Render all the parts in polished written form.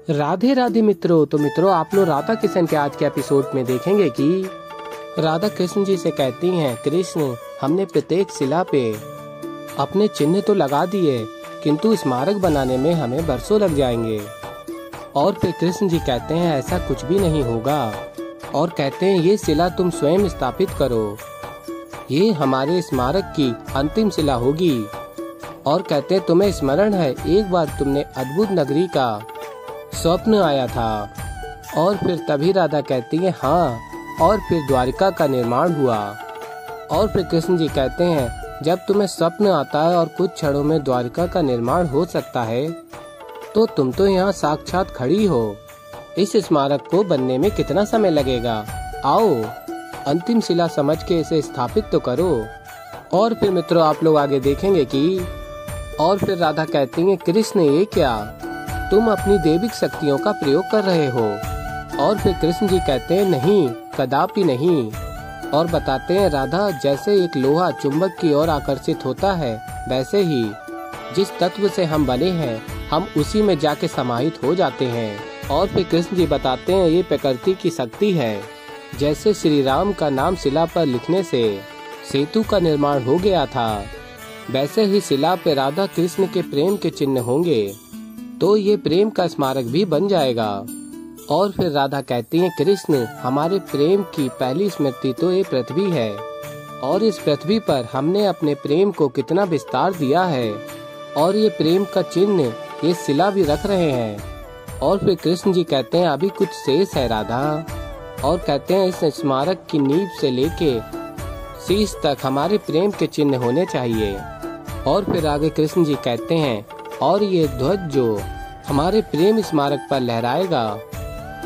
राधे राधे मित्रों। तो मित्रों, आप लोग राधा कृष्ण के आज के एपिसोड में देखेंगे कि राधा कृष्ण जी से कहती हैं, कृष्ण हमने प्रत्येक शिला पे अपने चिन्ह तो लगा दिए, किंतु स्मारक बनाने में हमें बरसों लग जाएंगे। और फिर कृष्ण जी कहते हैं ऐसा कुछ भी नहीं होगा, और कहते हैं ये शिला तुम स्वयं स्थापित करो, ये हमारे स्मारक की अंतिम शिला होगी। और कहते हैं तुम्हें स्मरण है एक बार तुमने अद्भुत नगरी का स्वप्न आया था। और फिर तभी राधा कहती है हाँ, और फिर द्वारिका का निर्माण हुआ। और फिर कृष्ण जी कहते हैं जब तुम्हें स्वप्न आता है और कुछ क्षणों में द्वारिका का निर्माण हो सकता है, तो तुम तो यहाँ साक्षात खड़ी हो। इस स्मारक को बनने में कितना समय लगेगा, आओ अंतिम शिला समझ के इसे स्थापित तो करो। और फिर मित्रों, आप लोग आगे देखेंगे कि और फिर राधा कहती है कृष्ण ये क्या, तुम अपनी दैविक शक्तियों का प्रयोग कर रहे हो। और फिर कृष्ण जी कहते हैं नहीं, कदापि नहीं। और बताते हैं राधा जैसे एक लोहा चुंबक की ओर आकर्षित होता है, वैसे ही जिस तत्व से हम बने हैं हम उसी में जाके समाहित हो जाते हैं। और फिर कृष्ण जी बताते हैं ये प्रकृति की शक्ति है। जैसे श्री राम का नाम शिला पर लिखने से सेतु का निर्माण हो गया था, वैसे ही शिला पे राधा कृष्ण के प्रेम के चिन्ह होंगे, तो ये प्रेम का स्मारक भी बन जाएगा। और फिर राधा कहती है कृष्ण हमारे प्रेम की पहली स्मृति तो ये पृथ्वी है, और इस पृथ्वी पर हमने अपने प्रेम को कितना विस्तार दिया है, और ये प्रेम का चिन्ह ये शिला भी रख रहे हैं। और फिर कृष्ण जी कहते हैं अभी कुछ शेष है राधा, और कहते हैं इस स्मारक की नींव से लेके शीश तक हमारे प्रेम के चिन्ह होने चाहिए। और फिर आगे कृष्ण जी कहते हैं और ये ध्वज जो हमारे प्रेम स्मारक पर लहराएगा,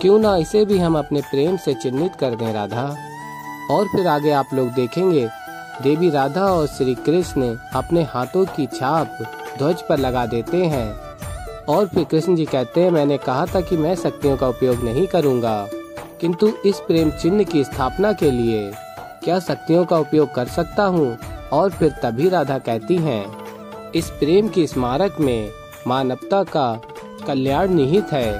क्यों ना इसे भी हम अपने प्रेम से चिन्हित कर दें राधा। और फिर आगे आप लोग देखेंगे देवी राधा और श्री कृष्ण अपने हाथों की छाप ध्वज पर लगा देते हैं। और फिर कृष्ण जी कहते हैं मैंने कहा था कि मैं शक्तियों का उपयोग नहीं करूंगा, किंतु इस प्रेम चिन्ह की स्थापना के लिए क्या शक्तियों का उपयोग कर सकता हूँ। और फिर तभी राधा कहती हैं इस प्रेम की स्मारक में मानवता का कल्याण निहित है,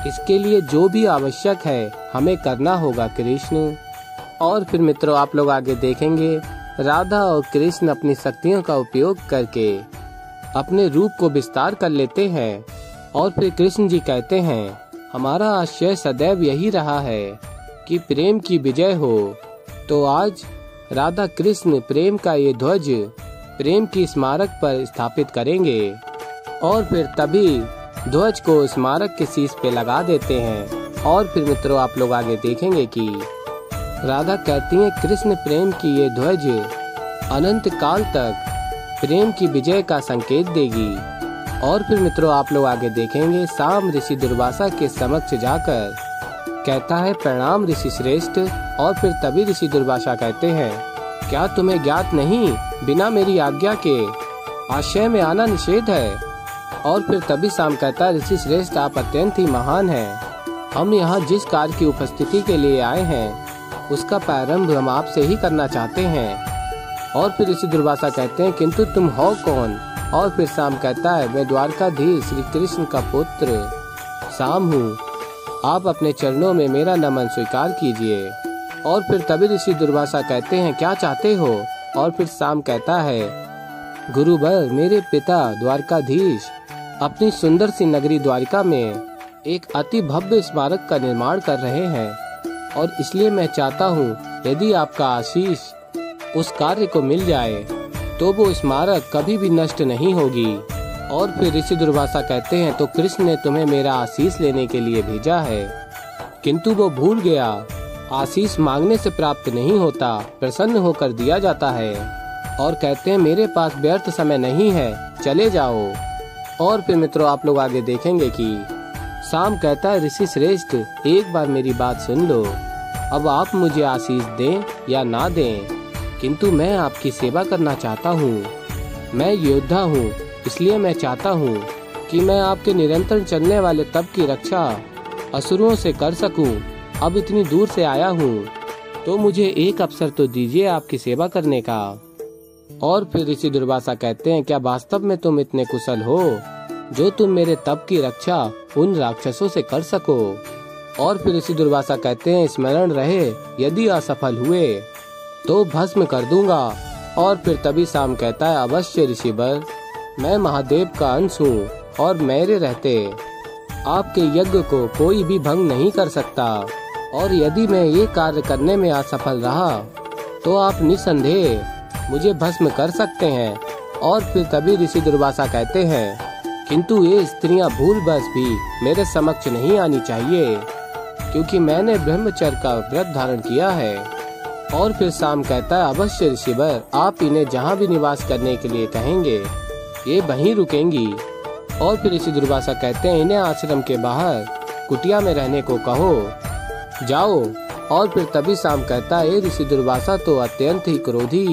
इसके लिए जो भी आवश्यक है हमें करना होगा कृष्ण। और फिर मित्रों, आप लोग आगे देखेंगे राधा और कृष्ण अपनी शक्तियों का उपयोग करके अपने रूप को विस्तार कर लेते हैं। और फिर कृष्ण जी कहते हैं हमारा आशय सदैव यही रहा है कि प्रेम की विजय हो, तो आज राधा कृष्ण प्रेम का ये ध्वज प्रेम की स्मारक पर स्थापित करेंगे। और फिर तभी ध्वज को स्मारक के शीश पे लगा देते हैं। और फिर मित्रों, आप लोग आगे देखेंगे कि राधा कहती हैं कृष्ण प्रेम की ये ध्वज अनंत काल तक प्रेम की विजय का संकेत देगी। और फिर मित्रों, आप लोग आगे देखेंगे शाम ऋषि दुर्वासा के समक्ष जाकर कहता है प्रणाम ऋषि श्रेष्ठ। और फिर तभी ऋषि दुर्वासा कहते हैं क्या तुम्हें ज्ञात नहीं, बिना मेरी आज्ञा के आश्रय में आना निषेध है। और फिर तभी शाम कहता है ऋषि श्रेष्ठ आप अत्यंत ही महान हैं, हम यहाँ जिस कार्य की उपस्थिति के लिए आए हैं उसका प्रारंभ हम आपसे ही करना चाहते हैं। और फिर ऋषि दुर्वासा कहते हैं किंतु तुम हो कौन। और फिर शाम कहता है मैं द्वारकाधीश श्री कृष्ण का पुत्र शाम हूँ, आप अपने चरणों में मेरा नमन स्वीकार कीजिए। और फिर तभी ऋषि दुर्वासा कहते हैं क्या चाहते हो। और फिर शाम कहता है गुरुवर मेरे पिता द्वारकाधीश अपनी सुंदर सी नगरी द्वारिका में एक अति भव्य स्मारक का निर्माण कर रहे हैं, और इसलिए मैं चाहता हूँ यदि आपका आशीष उस कार्य को मिल जाए तो वो स्मारक कभी भी नष्ट नहीं होगी। और फिर ऋषि दुर्वासा कहते हैं तो कृष्ण ने तुम्हें मेरा आशीष लेने के लिए भेजा है, किंतु वो भूल गया आशीष मांगने से प्राप्त नहीं होता, प्रसन्न होकर दिया जाता है। और कहते हैं मेरे पास व्यर्थ समय नहीं है, चले जाओ। और फिर मित्रों, आप लोग आगे देखेंगे कि शाम कहता है ऋषि श्रेष्ठ एक बार मेरी बात सुन लो, अब आप मुझे आशीष दें या ना दें, किंतु मैं आपकी सेवा करना चाहता हूँ। मैं योद्धा हूँ, इसलिए मैं चाहता हूँ कि मैं आपके निरंतर चलने वाले तप की रक्षा असुरों से कर सकूं। अब इतनी दूर से आया हूँ तो मुझे एक अवसर तो दीजिए आपकी सेवा करने का। और फिर ऋषि दुर्वासा कहते हैं क्या वास्तव में तुम इतने कुशल हो जो तुम मेरे तप की रक्षा उन राक्षसों से कर सको। और फिर ऋषि दुर्वासा कहते हैं, स्मरण रहे, यदि असफल हुए तो भस्म कर दूंगा। और फिर तभी शाम कहता है, अवश्य ऋषिवर, मैं महादेव का अंश हूँ और मेरे रहते आपके यज्ञ को कोई भी भंग नहीं कर सकता। और यदि मैं ये कार्य करने में असफल रहा तो आप निसंदेह मुझे भस्म कर सकते हैं। और फिर तभी ऋषि दुर्वासा कहते हैं, किंतु ये स्त्रियां भूलवश भी मेरे समक्ष नहीं आनी चाहिए, क्योंकि मैंने ब्रह्मचर्य का व्रत धारण किया है। और फिर शाम कहता है, अवश्य ऋषिवर, आप इन्हें जहाँ भी निवास करने के लिए कहेंगे ये वहीं रुकेंगी। और फिर ऋषि दुर्वासा कहते हैं, इन्हें आश्रम के बाहर कुटिया में रहने को कहो, जाओ। और फिर तभी शाम कहता है, ऋषि दुर्वासा तो अत्यंत ही क्रोधी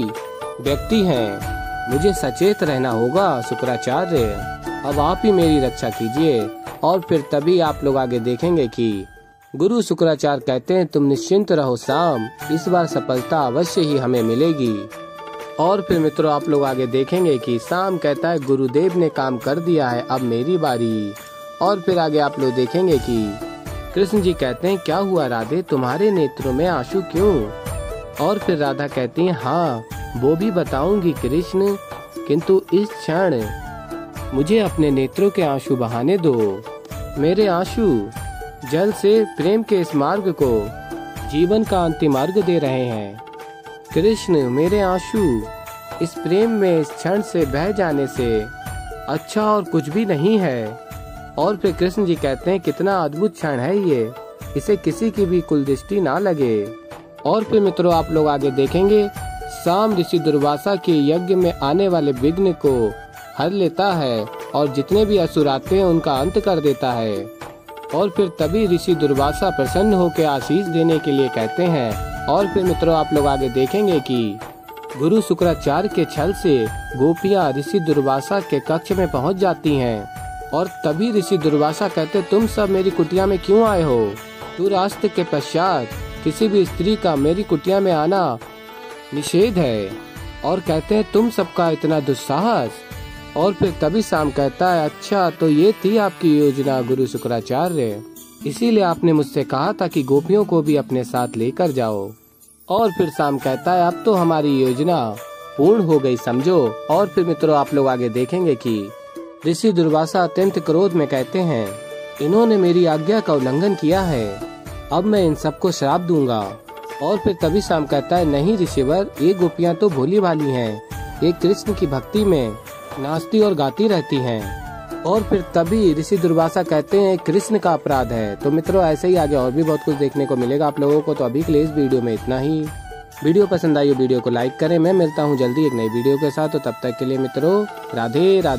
व्यक्ति हैं, मुझे सचेत रहना होगा। शुक्राचार्य, अब आप ही मेरी रक्षा कीजिए। और फिर तभी आप लोग आगे देखेंगे कि गुरु शुक्राचार्य कहते हैं, तुम निश्चिंत रहो शाम, इस बार सफलता अवश्य ही हमें मिलेगी। और फिर मित्रों आप लोग आगे देखेंगे कि शाम कहता है, गुरुदेव ने काम कर दिया है, अब मेरी बारी। और फिर आगे आप लोग देखेंगे कि कृष्ण जी कहते हैं, क्या हुआ राधे, तुम्हारे नेत्रों में आंसू क्यों? और फिर राधा कहती हैं, हाँ वो भी बताऊंगी कृष्ण, किंतु इस क्षण मुझे अपने नेत्रों के आंसू बहाने दो। मेरे आंसू जल से प्रेम के इस मार्ग को जीवन का अंतिम मार्ग दे रहे हैं। कृष्ण, मेरे आंसू इस प्रेम में इस क्षण से बह जाने से अच्छा और कुछ भी नहीं है। और फिर कृष्ण जी कहते हैं, कितना अद्भुत क्षण है ये, इसे किसी की भी कुलदृष्टि ना लगे। और फिर मित्रों आप लोग आगे देखेंगे, शाम ऋषि दुर्वासा के यज्ञ में आने वाले विघ्न को हर लेता है और जितने भी असुर आते हैं उनका अंत कर देता है। और फिर तभी ऋषि दुर्वासा प्रसन्न होकर आशीष देने के लिए कहते हैं। और फिर मित्रों आप लोग आगे देखेंगे कि गुरु शुक्राचार्य के छल से गोपियां ऋषि दुर्वासा के कक्ष में पहुंच जाती हैं। और तभी ऋषि दुर्वासा कहते, तुम सब मेरी कुटिया में क्यों आए हो? सूर्यास्त के पश्चात किसी भी स्त्री का मेरी कुटिया में आना निषेध है। और कहते हैं, तुम सबका इतना दुस्साहस? और फिर तभी शाम कहता है, अच्छा तो ये थी आपकी योजना गुरु शुक्राचार्य, इसीलिए आपने मुझसे कहा था कि गोपियों को भी अपने साथ लेकर जाओ। और फिर शाम कहता है, अब तो हमारी योजना पूर्ण हो गई समझो। और फिर मित्रों आप लोग आगे देखेंगे कि ऋषि दुर्वासा अत्यंत क्रोध में कहते हैं, इन्होंने मेरी आज्ञा का उल्लंघन किया है, अब मैं इन सबको श्राप दूंगा। और फिर तभी शाम कहता है, नहीं ऋषिवर, ये गोपियां तो भोली भाली हैं, ये कृष्ण की भक्ति में नाचती और गाती रहती हैं। और फिर तभी ऋषि दुर्वासा कहते हैं, कृष्ण का अपराध है। तो मित्रों ऐसे ही आगे और भी बहुत कुछ देखने को मिलेगा आप लोगों को। तो अभी के लिए इस वीडियो में इतना ही। वीडियो पसंद आई हो वीडियो को लाइक करें। मैं मिलता हूँ जल्दी एक नई वीडियो के साथ, तो तब तक के लिए मित्रों राधे राधे।